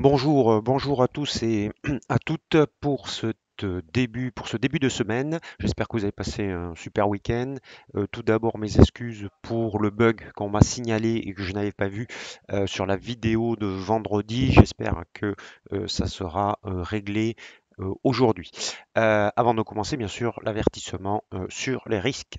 Bonjour à tous et à toutes pour ce début de semaine. J'espère que vous avez passé un super week-end. Tout d'abord, mes excuses pour le bug qu'on m'a signalé et que je n'avais pas vu sur la vidéo de vendredi. J'espère que ça sera réglé aujourd'hui. Avant de commencer, bien sûr, l'avertissement sur les risques.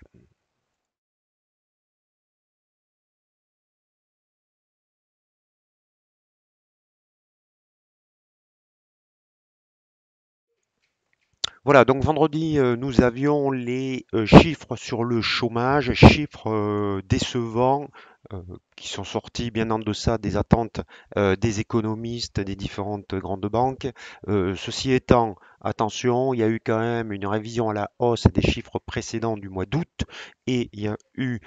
Voilà, donc vendredi, nous avions les chiffres sur le chômage, chiffres décevants euh, qui sont sortis bien en deçà des attentes des économistes des différentes grandes banques. Ceci étant, attention, il y a eu quand même une révision à la hausse des chiffres précédents du mois d'août et il y a eu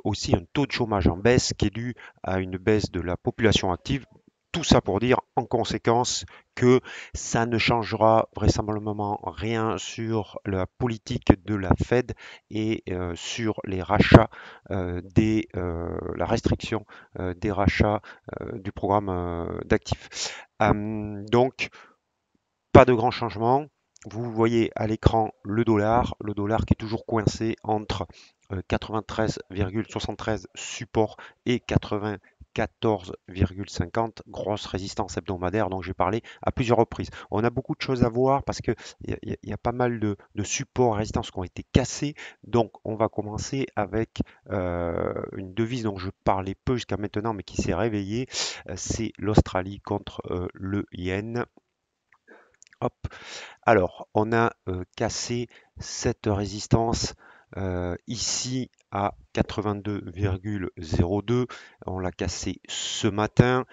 aussi un taux de chômage en baisse qui est dû à une baisse de la population active. Tout ça pour dire en conséquence que ça ne changera vraisemblablement rien sur la politique de la Fed et sur les rachats la restriction des rachats du programme d'actifs. Donc, pas de grand changement. Vous voyez à l'écran le dollar qui est toujours coincé entre 93,73 support et 94,50 grosse résistance hebdomadaire dont j'ai parlé à plusieurs reprises. On a beaucoup de choses à voir parce que il y a pas mal de supports et résistances qui ont été cassés. Donc on va commencer avec une devise dont je parlais peu jusqu'à maintenant mais qui s'est réveillée. C'est l'Australie contre le yen. Hop. Alors, on a cassé cette résistance ici à 82,02. On l'a cassé ce matin.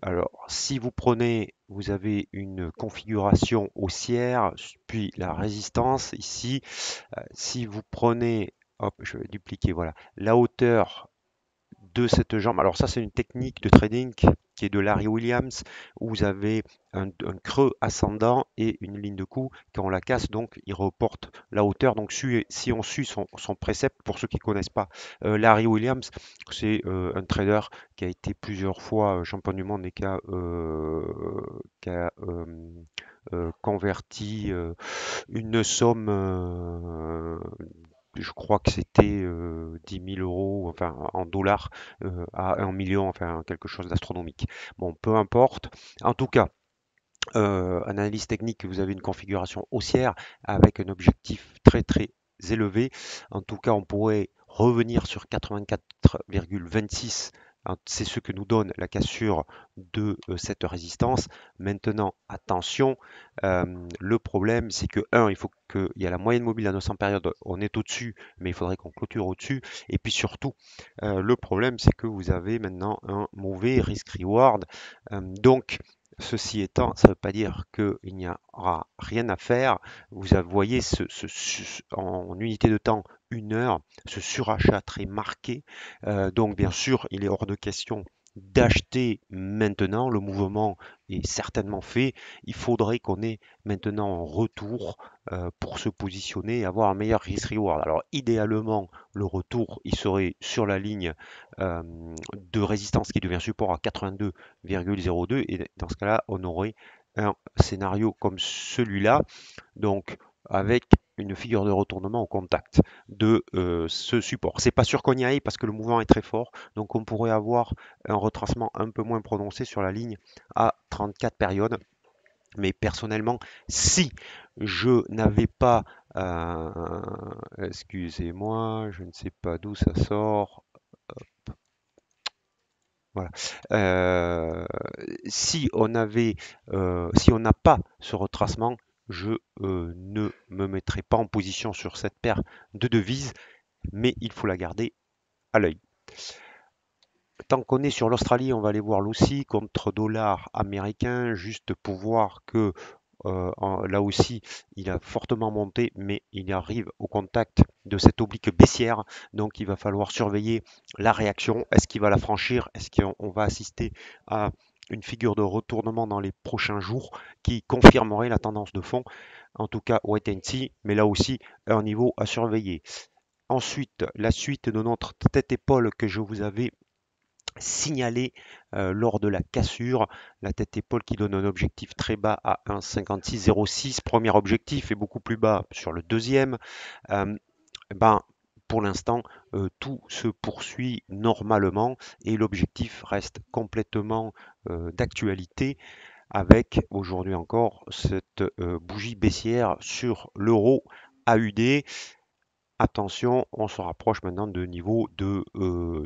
Alors, si vous prenez, vous avez une configuration haussière, puis la résistance ici. Si vous prenez, hop, je vais dupliquer, voilà, la hauteur de cette jambe. Alors ça, c'est une technique de trading qui est de Larry Williams, où vous avez un creux ascendant et une ligne de coup. Quand on la casse, donc, il reporte la hauteur. Donc, si on suit son précepte, pour ceux qui ne connaissent pas, Larry Williams, c'est un trader qui a été plusieurs fois champion du monde et qui a converti une somme je crois que c'était 10 000 euros, enfin en dollars, à 1 million, enfin quelque chose d'astronomique. Bon, peu importe. En tout cas, analyse technique, vous avez une configuration haussière avec un objectif très très élevé. En tout cas, on pourrait revenir sur 84,26. C'est ce que nous donne la cassure de cette résistance. Maintenant, attention, le problème, c'est que, il faut qu'il y a la moyenne mobile à 900 périodes, on est au-dessus, mais il faudrait qu'on clôture au-dessus. Et puis surtout, le problème, c'est que vous avez maintenant un mauvais risk-reward. Donc, ceci étant, ça ne veut pas dire qu'il n'y aura rien à faire. Voyez en unité de temps, 1 heure, ce surachat très marqué. Donc bien sûr, il est hors de question d'acheter maintenant. Le mouvement est certainement fait. Il faudrait qu'on ait maintenant un retour pour se positionner et avoir un meilleur risk-reward. Alors idéalement, le retour, il serait sur la ligne euh, de résistance qui devient support à 82,02 et dans ce cas-là, on aurait un scénario comme celui-là, donc avec une figure de retournement au contact de ce support. C'est pas sûr qu'on y aille parce que le mouvement est très fort, donc on pourrait avoir un retracement un peu moins prononcé sur la ligne à 34 périodes. Mais personnellement, si je n'avais pas, euh, excusez-moi, je ne sais pas d'où ça sort. Voilà. Euh, si on n'a pas ce retracement, je ne me mettrai pas en position sur cette paire de devises, mais il faut la garder à l'œil. Tant qu'on est sur l'Australie, on va aller voir l'AUSSI contre dollar américain, juste pour voir que là aussi, il a fortement monté, mais il arrive au contact de cette oblique baissière. Donc, il va falloir surveiller la réaction. Est-ce qu'il va la franchir? Est-ce qu'on va assister à une figure de retournement dans les prochains jours qui confirmerait la tendance de fond? En tout cas, wait and see, mais là aussi, un niveau à surveiller. Ensuite, la suite de notre tête-épaule que je vous avais signalé lors de la cassure, la tête-épaule qui donne un objectif très bas à 1,5606, premier objectif est beaucoup plus bas sur le deuxième. Euh, ben, pour l'instant, tout se poursuit normalement et l'objectif reste complètement d'actualité avec aujourd'hui encore cette bougie baissière sur l'euro AUD. Attention, on se rapproche maintenant de niveau de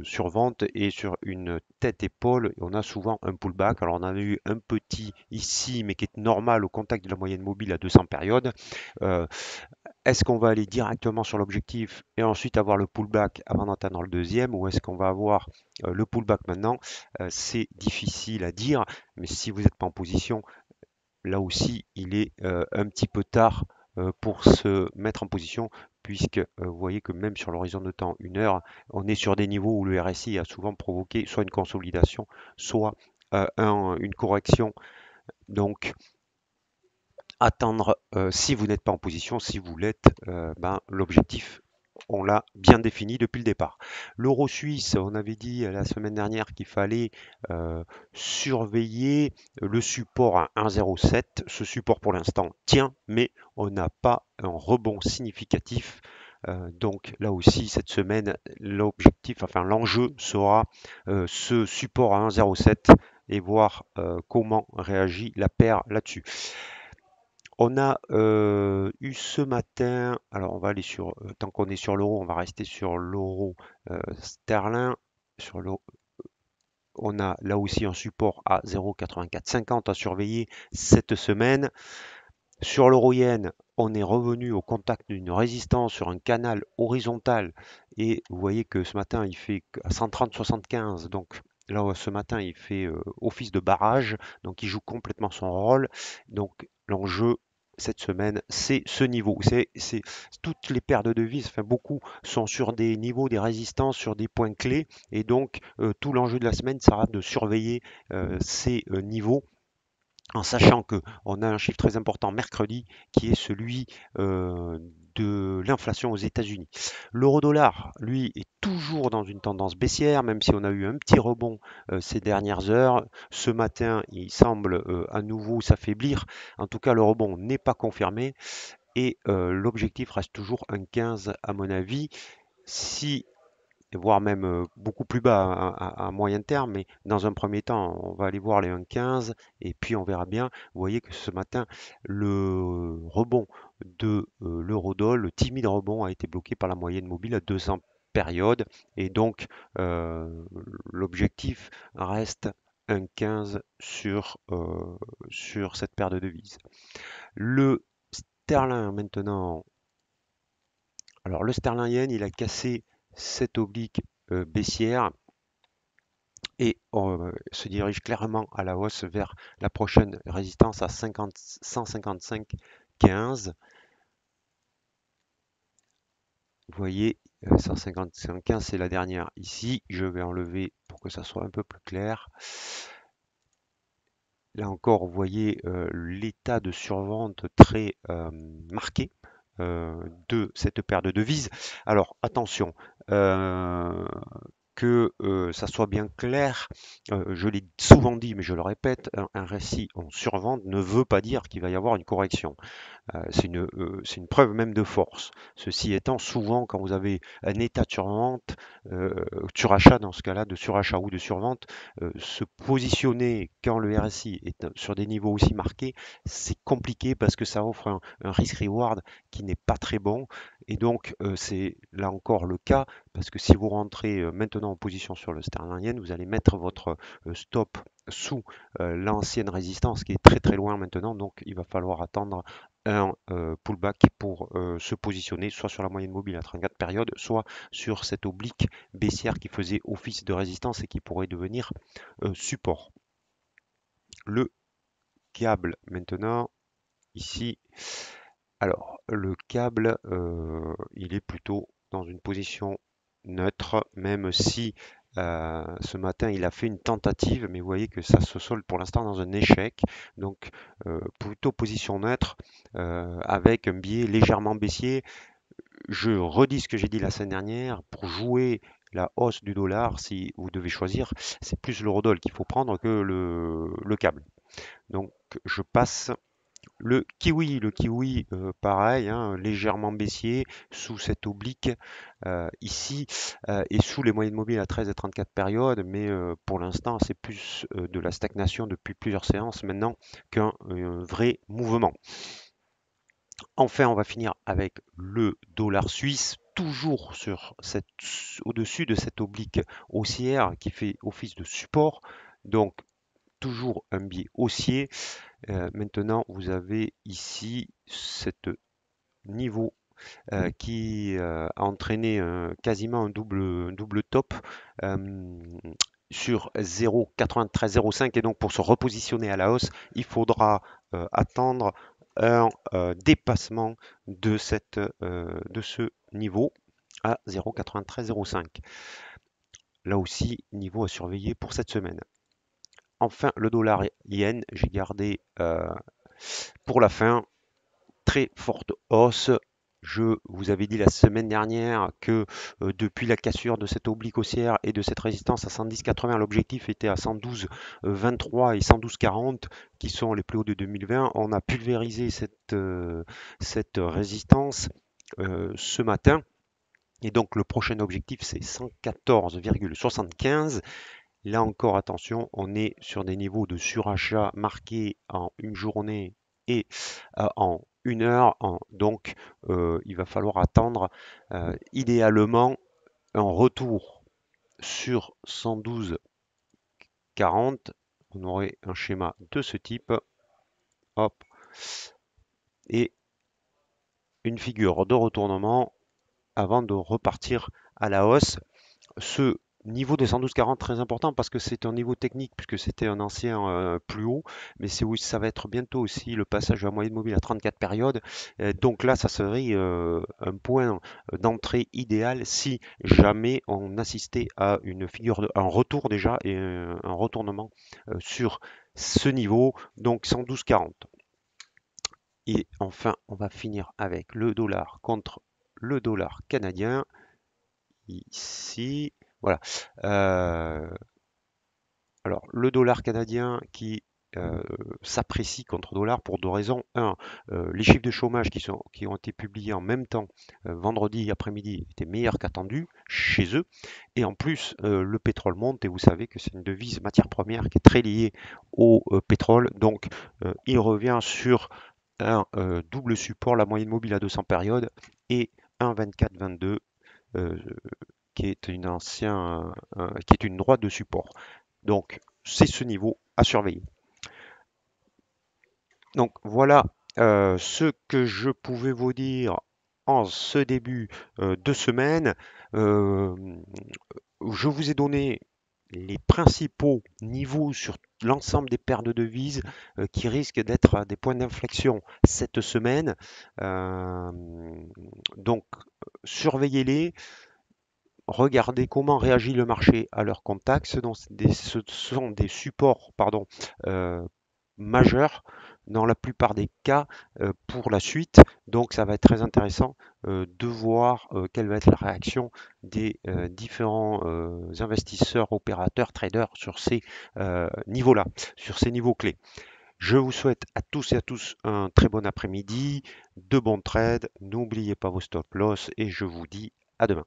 survente et sur une tête-épaule, on a souvent un pullback. Alors on en a eu un petit ici, mais qui est normal au contact de la moyenne mobile à 200 périodes. Euh, Est-ce qu'on va aller directement sur l'objectif et ensuite avoir le pullback avant d'atteindre le deuxième, ou est-ce qu'on va avoir le pullback maintenant? C'est difficile à dire, mais si vous n'êtes pas en position, là aussi, il est un petit peu tard pour se mettre en position, puisque vous voyez que même sur l'horizon de temps, une heure, on est sur des niveaux où le RSI a souvent provoqué soit une consolidation, soit une correction. Donc, attendre si vous n'êtes pas en position, si vous l'êtes, ben, l'objectif, on l'a bien défini depuis le départ. L'euro suisse, on avait dit la semaine dernière qu'il fallait surveiller le support à 1,07. Ce support pour l'instant tient, mais on n'a pas un rebond significatif. Donc là aussi, cette semaine, l'objectif, enfin l'enjeu sera ce support à 1,07 et voir comment réagit la paire là-dessus. On a eu ce matin, alors on va aller sur, tant qu'on est sur l'euro, on va rester sur l'euro sterling. Sur l'euro, on a là aussi un support à 0,8450 à surveiller cette semaine. Sur l'euro yen, on est revenu au contact d'une résistance sur un canal horizontal et vous voyez que ce matin il fait à 130,75, donc là ce matin il fait office de barrage, donc il joue complètement son rôle. Donc l'enjeu cette semaine, c'est ce niveau. C'est toutes les paires de devises, enfin beaucoup sont sur des niveaux, des résistances, sur des points clés, et donc tout l'enjeu de la semaine sera de surveiller ces niveaux en sachant qu'on a un chiffre très important mercredi qui est celui de l'inflation aux États-Unis. L'euro-dollar, lui, est toujours dans une tendance baissière, même si on a eu un petit rebond ces dernières heures. Ce matin, il semble à nouveau s'affaiblir. En tout cas, le rebond n'est pas confirmé et l'objectif reste toujours un 15 à mon avis. Si voire même beaucoup plus bas à moyen terme, mais dans un premier temps, on va aller voir les 1,15 et puis on verra bien. Vous voyez que ce matin, le rebond de l'eurodoll, le timide rebond a été bloqué par la moyenne mobile à 200 périodes et donc l'objectif reste 1,15 sur cette paire de devises. Le sterling maintenant, alors le sterling yen, il a cassé cette oblique baissière et on se dirige clairement à la hausse vers la prochaine résistance à 155,15. Vous voyez, 155,15 c'est la dernière. Ici, je vais enlever pour que ça soit un peu plus clair. Là encore, vous voyez l'état de survente très marqué de cette paire de devises. Alors attention, euh, que ça soit bien clair, je l'ai souvent dit, mais je le répète, un récit en survente ne veut pas dire qu'il va y avoir une correction. C'est une preuve même de force. Ceci étant, souvent, quand vous avez un état de survente, surachat dans ce cas-là, de surachat ou de survente, se positionner quand le RSI est sur des niveaux aussi marqués, c'est compliqué parce que ça offre un risk-reward qui n'est pas très bon. Et donc, c'est là encore le cas, parce que si vous rentrez maintenant en position sur le sterling yen, vous allez mettre votre stop sous l'ancienne résistance qui est très très loin maintenant, donc il va falloir attendre un pullback pour se positionner soit sur la moyenne mobile à 34 périodes, soit sur cette oblique baissière qui faisait office de résistance et qui pourrait devenir support. Le câble maintenant, ici, alors le câble, il est plutôt dans une position neutre, même si ce matin il a fait une tentative, mais vous voyez que ça se solde pour l'instant dans un échec. Donc plutôt position neutre avec un biais légèrement baissier. Je redis ce que j'ai dit la semaine dernière, pour jouer la hausse du dollar, si vous devez choisir, c'est plus l'eurodoll qu'il faut prendre que le câble. Donc je passe le kiwi pareil, hein, légèrement baissier sous cette oblique ici et sous les moyennes mobiles à 13 et 34 périodes, mais pour l'instant c'est plus de la stagnation depuis plusieurs séances maintenant qu'un vrai mouvement. Enfin, on va finir avec le dollar suisse, toujours au-dessus de cette oblique haussière qui fait office de support. Donc toujours un biais haussier. Maintenant, vous avez ici cet niveau qui a entraîné quasiment un double top sur 0,9305 et donc pour se repositionner à la hausse, il faudra attendre un dépassement de ce niveau à 0,9305. Là aussi, niveau à surveiller pour cette semaine. Enfin, le dollar yen, j'ai gardé pour la fin, très forte hausse. Je vous avais dit la semaine dernière que depuis la cassure de cette oblique haussière et de cette résistance à 110,80, l'objectif était à 112,23 et 112,40 qui sont les plus hauts de 2020. On a pulvérisé cette résistance ce matin. Et donc le prochain objectif c'est 114,75. Là encore, attention, on est sur des niveaux de surachat marqués en une journée et en une heure. Donc, il va falloir attendre idéalement un retour sur 112,40. On aurait un schéma de ce type. Hop. Et une figure de retournement avant de repartir à la hausse. Ce niveau de 112,40 très important parce que c'est un niveau technique puisque c'était un ancien plus haut, mais ça va être bientôt aussi le passage de la moyenne mobile à 34 périodes. Donc là, ça serait un point d'entrée idéal si jamais on assistait à un retour déjà et un retournement sur ce niveau, donc 112,40. Et enfin, on va finir avec le dollar contre le dollar canadien ici. Voilà. Euh, alors, le dollar canadien qui s'apprécie contre dollar pour deux raisons. Un, les chiffres de chômage qui ont été publiés en même temps vendredi après-midi étaient meilleurs qu'attendus chez eux. Et en plus, le pétrole monte et vous savez que c'est une devise matière première qui est très liée au pétrole. Donc, il revient sur un double support, la moyenne mobile à 200 périodes et un 24-22 qui est qui est une droite de support. Donc, c'est ce niveau à surveiller. Donc, voilà ce que je pouvais vous dire en ce début de semaine. Euh, je vous ai donné les principaux niveaux sur l'ensemble des paires de devises qui risquent d'être des points d'inflexion cette semaine. Euh, donc, surveillez-les. Regardez comment réagit le marché à leur contact. Ce sont des supports pardon, euh, majeurs dans la plupart des cas pour la suite. Donc ça va être très intéressant de voir quelle va être la réaction des différents investisseurs, opérateurs, traders sur ces niveaux-là, sur ces niveaux clés. Je vous souhaite à tous et à tous un très bon après-midi, de bons trades. N'oubliez pas vos stop loss et je vous dis à demain.